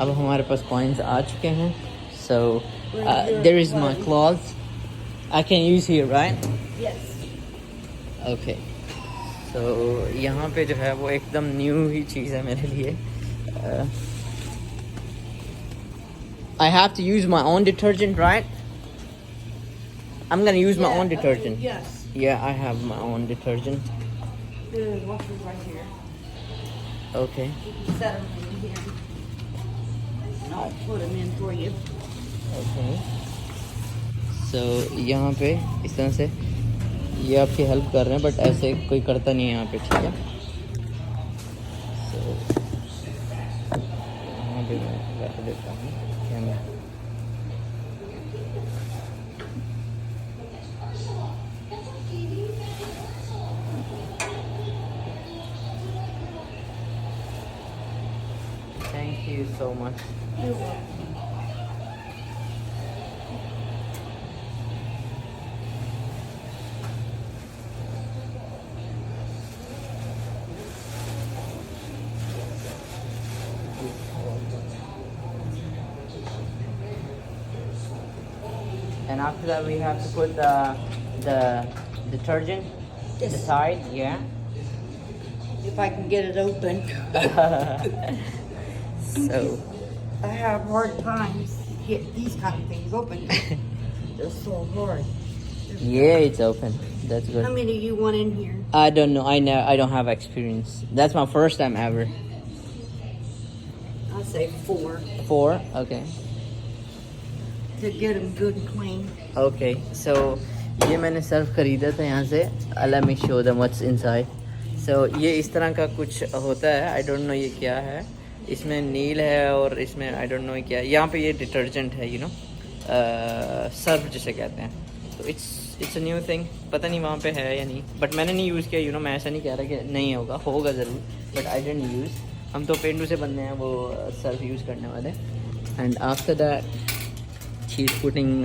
अब हमारे पास कॉइन्स आ चुके हैं. So there is my clothes. I can use here, right? Yes. Okay. So यहाँ पे जो है वो एकदम न्यू ही चीज़ है मेरे लिए. I have to use my own detergent, right? I'm gonna use my own detergent. Yes. Yeah, I have my own detergent. The washer's right here. Okay. You can set them in here. And I'll put them in for you. Okay. So यहाँ पे इस तरह से ये आपकी help कर रहे हैं, बट ऐसे कोई करता नहीं है यहाँ पे, ठीक है. So यहाँ पे मैं रख देता हूँ camera. Thank you so much. You're welcome. And after that we have to put the detergent the Yes. side, yeah. If I can get it open. So I have hard times getting these kind of things open. They're so hard. yeah, it's open. That's How good. many do you want in here? I don't know. I don't have experience. That's my first time ever. I say 4 4. Okay. to get them good and clean. Okay. So ये मैंने Surf खरीदा था यहाँ से. Let me show them what's inside. So ये इस तरह का कुछ होता है. I don't know ये क्या है. इसमें नील है और इसमें I don't know क्या है. यहाँ पे ये डिटर्जेंट है, you know, सर्फ जिसे कहते हैं. तो it's a new thing. पता नहीं वहाँ पे है या नहीं, बट मैंने नहीं यूज़ किया, you know. मैं ऐसा नहीं कह रहा कि नहीं होगा ज़रूर, बट I didn't use. हम तो पेंडू से बनने हैं वो सर्फ यूज़ करने वाले. And after that she's putting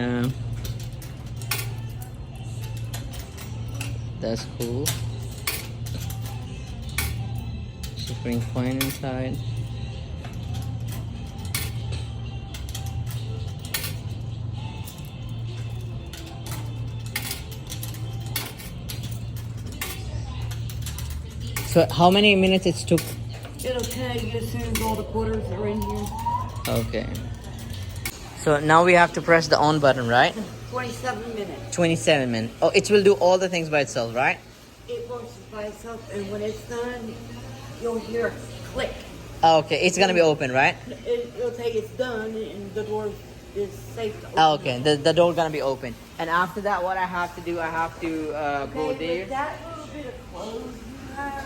that's cool. She's putting coin inside. So how many minutes it took? It'll tell you as soon as all the quarters are in here. Okay. So now we have to press the on button, right? 27 minutes. 27 minutes. Oh, it will do all the things by itself, right? It works by itself, and when it's done, you'll hear a click. Oh, okay, it's gonna be open, right? It'll say it's done, and the door is safe to open. Oh, okay, the door gonna be open. And after that, what I have to do, I have to go Okay, there. but that little bit of clothes you have,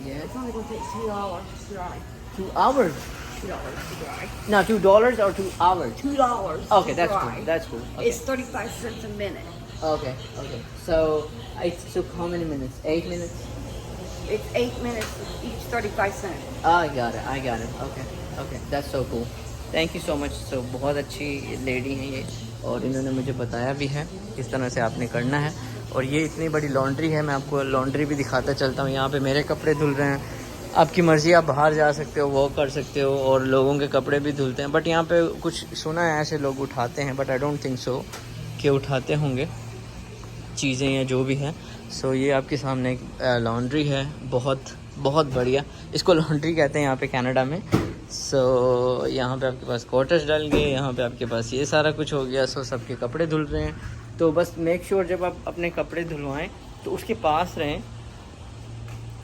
Yeah. it's only gonna take $2 to dry. 2 hours. $2 to dry. No, $2 or 2 hours. $2. Okay, to that's dry. cool. That's cool. Okay. It's 35 cents a minute. Okay. Okay. So it took how many minutes? 8 minutes. It's 8 minutes each 35 cents. I got it. I got it. Okay. Okay. That's so cool. Thank you so much. So बहुत अच्छी lady हैं ये, और इन्होंने मुझे बताया भी है किस तरह से आपने करना है. और ये इतनी बड़ी लॉन्ड्री है. मैं आपको लॉन्ड्री भी दिखाता चलता हूँ. यहाँ पे मेरे कपड़े धुल रहे हैं. आपकी मर्ज़ी, आप बाहर जा सकते हो, वॉक कर सकते हो, और लोगों के कपड़े भी धुलते हैं. बट यहाँ पे कुछ सुना है ऐसे लोग उठाते हैं, but I don't think so कि उठाते होंगे चीज़ें या जो भी है. सो ये आपके सामने एक लॉन्ड्री है, बहुत बहुत बढ़िया. इसको लॉन्ड्री कहते हैं यहाँ पे कनाडा में. सो यहाँ पे आपके पास क्वार्टर्स डल गए, यहाँ पे आपके पास ये सारा कुछ हो गया. सो सबके कपड़े धुल रहे हैं. तो बस मेक श्योर जब आप अपने कपड़े धुलवाएं तो उसके पास रहें,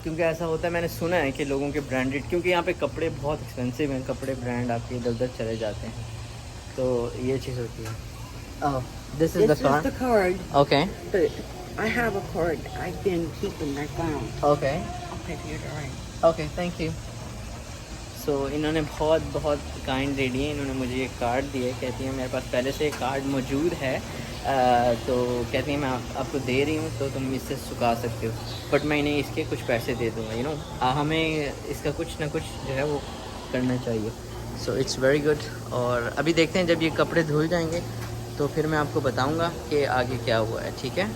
क्योंकि ऐसा होता है, मैंने सुना है कि लोगों के ब्रांडेड, क्योंकि यहाँ पे कपड़े बहुत एक्सपेंसिव हैं, कपड़े ब्रांड आपके इधर उधर चले जाते हैं. तो ये चीज़ होती है. Oh, this is the This is the card. Okay. But I have a card I've been keeping. I found. Okay. I'll pay for your drawing. Okay, thank you. So इन्होंने बहुत काइंड लेडी है. इन्होंने मुझे ये card दिया है. कहती है मेरे पास पहले से कार्ड मौजूद है, तो कहती है मैं आपको दे रही हूँ, तो तुम इससे सुखा सकते हो, बट मैं इन्हें इसके कुछ पैसे दे दूँगा. यू नो, हमें इसका कुछ ना कुछ जो है वो करना चाहिए. So it's very good. और अभी देखते हैं जब ये कपड़े धुल जाएंगे तो फिर मैं आपको बताऊँगा कि आगे क्या हुआ है. ठीक है.